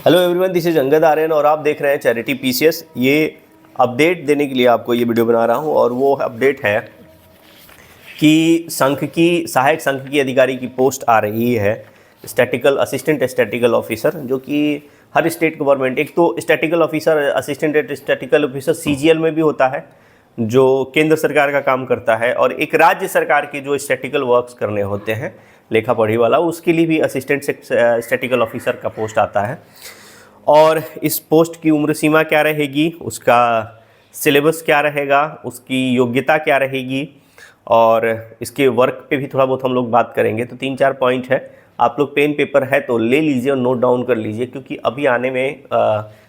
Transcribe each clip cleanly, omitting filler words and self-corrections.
Hello everyone, this is Angad Aryan और आप देख रहे हैं चैरिटी पीसीएस। ये अपडेट देने के लिए आपको ये वीडियो बना रहा हूँ और वो अपडेट है कि सहायक संघ की अधिकारी की पोस्ट आ रही है, स्टैटिकल असिस्टेंट स्टैटिकल ऑफिसर, जो कि हर स्टेट गवर्नमेंट, एक तो statistical officer assistant statistical officer CGL में भी होता है जो केंद्र सरकार का काम करता है, और एक राज्य सरकार के जो स्टैटिकल वर्क्स करने होते हैं लेखा पढ़ी वाला, उसके लिए भी असिस्टेंट स्टैटिकल ऑफिसर का पोस्ट आता है। और इस पोस्ट की उम्र सीमा क्या रहेगी, उसका सिलेबस क्या रहेगा, उसकी योग्यता क्या रहेगी, और इसके वर्क पे भी थोड़ा बहुत हम लोग बात करेंगे। तो 3-4 पॉइंट है, आप लोग पेन पेपर है तो ले लीजिए और नोट डाउन कर लीजिए, क्योंकि अभी आने में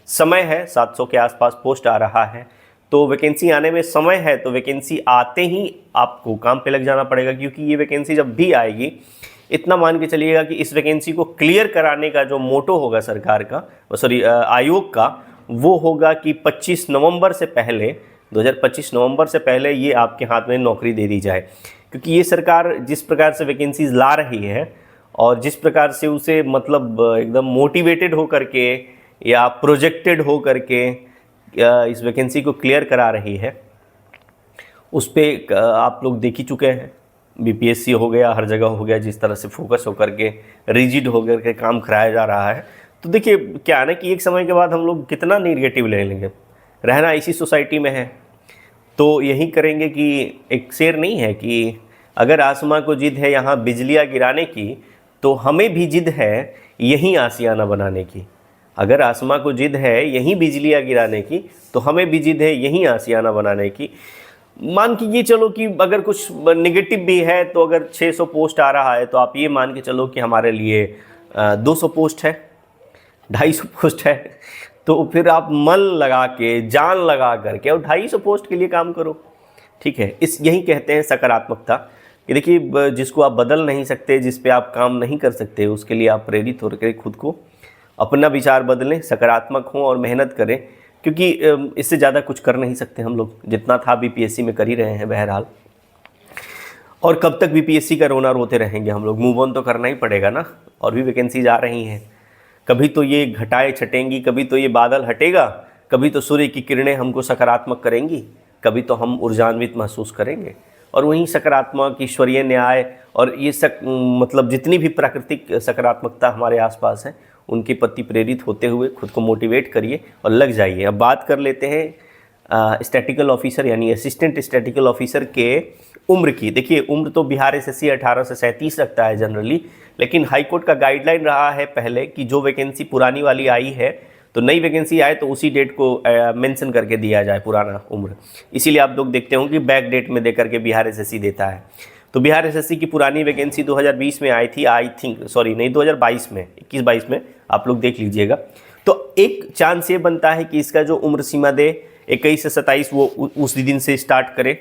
समय है। 700 के आसपास पोस्ट आ रहा है, तो वैकेंसी आने में समय है, तो वैकेंसी आते ही आपको काम पे लग जाना पड़ेगा, क्योंकि ये वैकेंसी जब भी आएगी, इतना मान के चलिएगा कि इस वैकेंसी को क्लियर कराने का जो मोटो होगा सरकार का, आयोग का, वो होगा कि 25 नवंबर से पहले 2025 नवंबर से पहले ये आपके हाथ में नौकरी दे दी जाए। क्योंकि ये सरकार जिस प्रकार से वैकेंसीज ला रही है और जिस प्रकार से उसे मतलब एकदम मोटिवेटेड हो करके या प्रोजेक्टेड हो करके इस वैकेंसी को क्लियर करा रही है, उस पर आप लोग देख ही चुके हैं। बीपीएससी हो गया, हर जगह हो गया, जिस तरह से फोकस होकर के रिजिड होकर के काम कराया जा रहा है। तो देखिए क्या है ना कि एक समय के बाद हम लोग कितना निगेटिव ले लेंगे, रहना इसी सोसाइटी में है तो यही करेंगे कि एक शेर नहीं है कि अगर आसमां को जिद है यहाँ बिजलियाँ गिराने की, तो हमें भी जिद है यहीं आशियाना बनाने की। अगर आसमां को जिद है यहीं बिजलियाँ गिराने की, तो हमें भी जिद है यहीं आशियाना बनाने की। मान के ये चलो कि अगर कुछ निगेटिव भी है, तो अगर 600 पोस्ट आ रहा है, तो आप ये मान के चलो कि हमारे लिए 200 पोस्ट है, 250 पोस्ट है, तो फिर आप मन लगा के, जान लगा करके और 250 पोस्ट के लिए काम करो। ठीक है, यही कहते हैं सकारात्मकता। कि देखिए, जिसको आप बदल नहीं सकते, जिस पे आप काम नहीं कर सकते, उसके लिए आप प्रेरित होकर खुद को अपना विचार बदलें, सकारात्मक हों और मेहनत करें, क्योंकि इससे ज़्यादा कुछ कर नहीं सकते हम लोग। जितना था बीपीएससी में कर ही रहे हैं बहरहाल, और कब तक बीपीएससी का रोना रोते रहेंगे हम लोग। मूव ऑन तो करना ही पड़ेगा ना, और भी वैकेंसीज आ रही हैं। कभी तो ये घटाएं छटेंगी, कभी तो ये बादल हटेगा, कभी तो सूर्य की किरणें हमको सकारात्मक करेंगी, कभी तो हम ऊर्जान्वित महसूस करेंगे। और वहीं सकारात्मक, ईश्वरीय न्याय और ये मतलब जितनी भी प्राकृतिक सकारात्मकता हमारे आसपास है, उनके प्रति प्रेरित होते हुए खुद को मोटिवेट करिए और लग जाइए। अब बात कर लेते हैं स्टैटिकल ऑफिसर यानी असिस्टेंट स्टैटिकल ऑफिसर के उम्र की। देखिए, उम्र तो बिहार एसएससी 18 से 37 रखता है जनरली, लेकिन हाईकोर्ट का गाइडलाइन रहा है पहले कि जो वैकेंसी पुरानी वाली आई है, तो नई वैकेंसी आए तो उसी डेट को मेंशन करके दिया जाए पुराना उम्र। इसीलिए आप लोग देखते हो कि बैक डेट में दे करके बिहार एसएससी देता है। तो बिहार एसएससी की पुरानी वैकेंसी 2020 में आई थी, 2022 में, 21-22 में, आप लोग देख लीजिएगा। तो एक चांस ये बनता है कि इसका जो उम्र सीमा दे 21 से 27, वो उस दिन से स्टार्ट करे।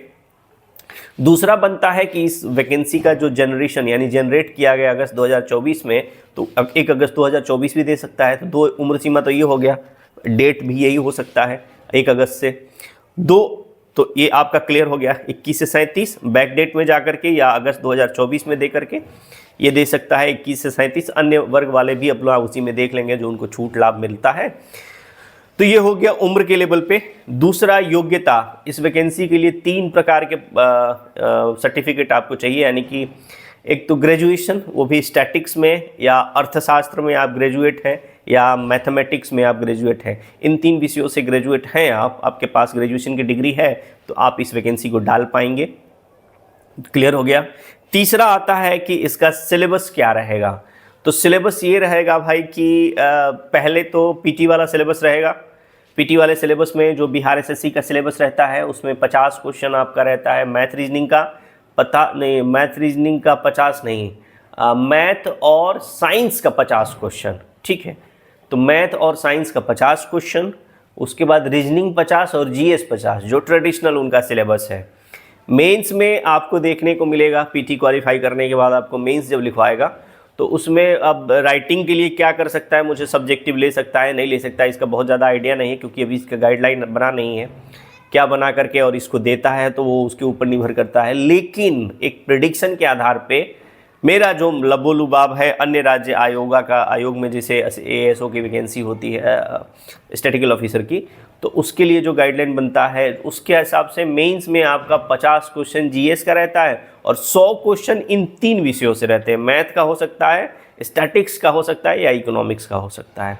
दूसरा बनता है कि इस वैकेंसी का जो जनरेशन यानी जनरेट किया गया अगस्त 2024 में, तो 1 अगस्त 2024 भी दे सकता है। तो 2 उम्र सीमा तो ये हो गया, डेट भी यही हो सकता है 1 अगस्त से 2। तो ये आपका क्लियर हो गया। 21 से 37 बैक डेट में जा करके या अगस्त 2024 में दे करके ये दे सकता है। 21 से 37 अन्य वर्ग वाले भी अपना उसी में देख लेंगे जो उनको छूट लाभ मिलता है। तो ये हो गया उम्र के लेवल पे। दूसरा, योग्यता। इस वैकेंसी के लिए 3 प्रकार के सर्टिफिकेट आपको चाहिए, यानी कि एक तो ग्रेजुएशन, वो भी स्टैटिक्स में या अर्थशास्त्र में आप ग्रेजुएट हैं, या मैथमेटिक्स में आप ग्रेजुएट हैं। इन 3 विषयों से ग्रेजुएट हैं आप, आपके पास ग्रेजुएशन की डिग्री है, तो आप इस वैकेंसी को डाल पाएंगे। क्लियर हो गया। तीसरा आता है कि इसका सिलेबस क्या रहेगा। तो सिलेबस ये रहेगा भाई कि पहले तो पीटी वाला सिलेबस रहेगा। पीटी वाले सिलेबस में जो बिहार एसएससी का सिलेबस रहता है, उसमें 50 क्वेश्चन आपका रहता है। मैथ रीजनिंग का मैथ रीजनिंग का 50 नहीं, मैथ और साइंस का 50 क्वेश्चन। ठीक है, तो मैथ और साइंस का 50 क्वेश्चन, उसके बाद रीजनिंग 50 और जीएस 50, जो ट्रेडिशनल उनका सिलेबस है। मेंस में आपको देखने को मिलेगा, पीटी क्वालिफाई करने के बाद आपको मेंस जब लिखवाएगा, तो उसमें अब राइटिंग के लिए क्या कर सकता है, मुझे सब्जेक्टिव ले सकता है, नहीं ले सकता है, इसका बहुत ज़्यादा आइडिया नहीं है, क्योंकि अभी इसका गाइडलाइन बना नहीं है। क्या बना करके और इसको देता है तो वो उसके ऊपर निर्भर करता है। लेकिन एक प्रेडिक्शन के आधार पे मेरा जो लबोलुबाब है अन्य राज्य आयोग में जैसे ASO की वैकेंसी होती है स्टैटिकल ऑफिसर की, तो उसके लिए जो गाइडलाइन बनता है उसके हिसाब से मेंस में आपका 50 क्वेश्चन जीएस का रहता है और 100 क्वेश्चन इन 3 विषयों से रहते हैं। मैथ का हो सकता है, स्टैटिक्स का हो सकता है या इकोनॉमिक्स का हो सकता है।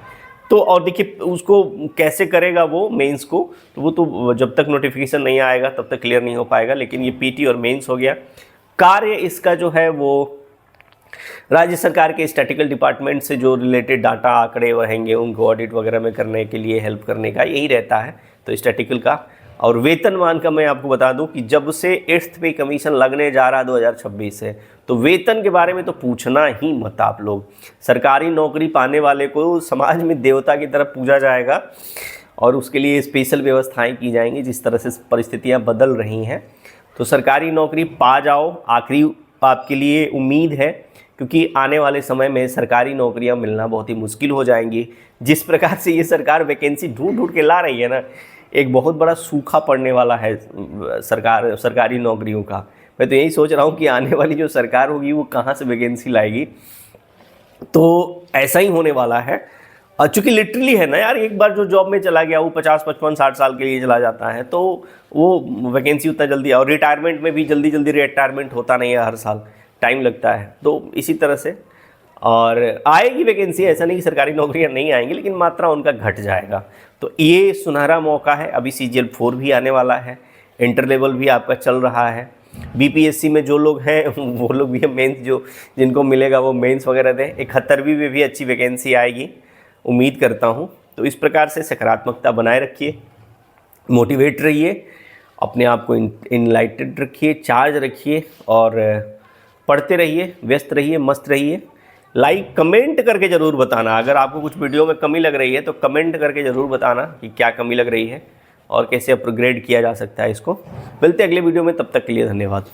तो और देखिए उसको कैसे करेगा वो मेंस को, तो वो तो जब तक नोटिफिकेशन नहीं आएगा तब तक क्लियर नहीं हो पाएगा। लेकिन ये पीटी और मेंस हो गया। कार्य इसका जो है वो राज्य सरकार के स्टैटिकल डिपार्टमेंट से जो रिलेटेड डाटा आंकड़े रहेंगे उनको ऑडिट वगैरह में करने के लिए हेल्प करने का यही रहता है तो स्टैटिकल का। और वेतनमान का मैं आपको बता दूं कि जब से 8th पे कमीशन लगने जा रहा 2026 से, तो वेतन के बारे में तो पूछना ही मत आप लोग। सरकारी नौकरी पाने वाले को समाज में देवता की तरह पूजा जाएगा और उसके लिए स्पेशल व्यवस्थाएं की जाएंगी जिस तरह से परिस्थितियां बदल रही हैं। तो सरकारी नौकरी पा जाओ, आखिरी आपके लिए उम्मीद है, क्योंकि आने वाले समय में सरकारी नौकरियां मिलना बहुत ही मुश्किल हो जाएंगी। जिस प्रकार से ये सरकार वैकेंसी ढूंढ ढूंढ के ला रही है ना, एक बहुत बड़ा सूखा पड़ने वाला है सरकारी नौकरियों का। मैं तो यही सोच रहा हूँ कि आने वाली जो सरकार होगी वो कहाँ से वैकेंसी लाएगी। तो ऐसा ही होने वाला है, चूँकि लिटरली है ना यार, एक बार जो जॉब में चला गया वो 50, 55, 60 साल के लिए चला जाता है, तो वो वैकेंसी उतना जल्दी, और रिटायरमेंट में भी जल्दी जल्दी रिटायरमेंट होता नहीं है, हर साल टाइम लगता है। तो इसी तरह से और आएगी वैकेंसी, ऐसा नहीं कि सरकारी नौकरियां नहीं आएंगी, लेकिन मात्रा उनका घट जाएगा। तो ये सुनहरा मौका है। अभी CGL 4 भी आने वाला है, इंटर लेवल भी आपका चल रहा है। BPSC में जो लोग हैं वो लोग भी मेंस जो जिनको मिलेगा वो मेंस वगैरह दें। 71वीं में भी अच्छी वैकेंसी आएगी, उम्मीद करता हूँ। तो इस प्रकार से सकारात्मकता बनाए रखिए, मोटिवेट रहिए, अपने आप को इनलाइटेड रखिए, चार्ज रखिए और पढ़ते रहिए, व्यस्त रहिए, मस्त रहिए। लाइक कमेंट करके ज़रूर बताना, अगर आपको कुछ वीडियो में कमी लग रही है तो कमेंट करके ज़रूर बताना कि क्या कमी लग रही है और कैसे अपग्रेड किया जा सकता है इसको। मिलते हैं अगले वीडियो में, तब तक के लिए धन्यवाद।